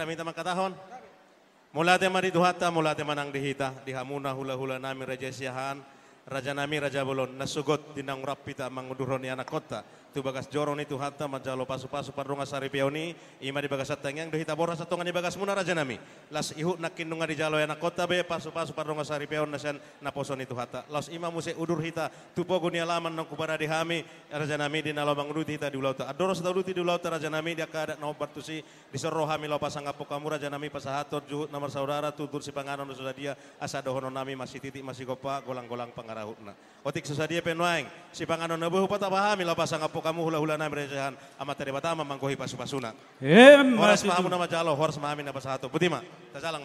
minta makatahon. Mula tema di duhata, mula tema nang dihita, dihamuna hula-hula nami raja siahan, raja nami raja bolon, nasugot dinang rapita manguduroni anak kota. Tu bagas jorong itu hatta majalo pasu-pasu parunga sari pioni, ima di bagas atang dihita boras atongan di bagas muna raja nami. Las ihut nakin nunga di jalo anak kota be pasu-pasu parunga sari pion nasan naposon itu hatta. Las ima muse udur hita, tu pogo ni alaman nang kubara di hami, raja nami di nalobang uduti hita di ulauta. Adoros da uduti di ulauta raja nami dia kada no bartusi disoro hami lo pasang apo kamu raja nami pasahator juhut nomor saudara tutur si panganon sudah dia asa dohono nami masih titik masih gopa golang-golang pangarahutna. Otik susah dia penuaing si panganon nebuh pata pahami lo pasang apo kamu hula-hula nami rejahan amat dari batama manggohi pasu-pasuna. Horas mahamu nama jalo, horas mahami nama pasahator. Butima, tajalang.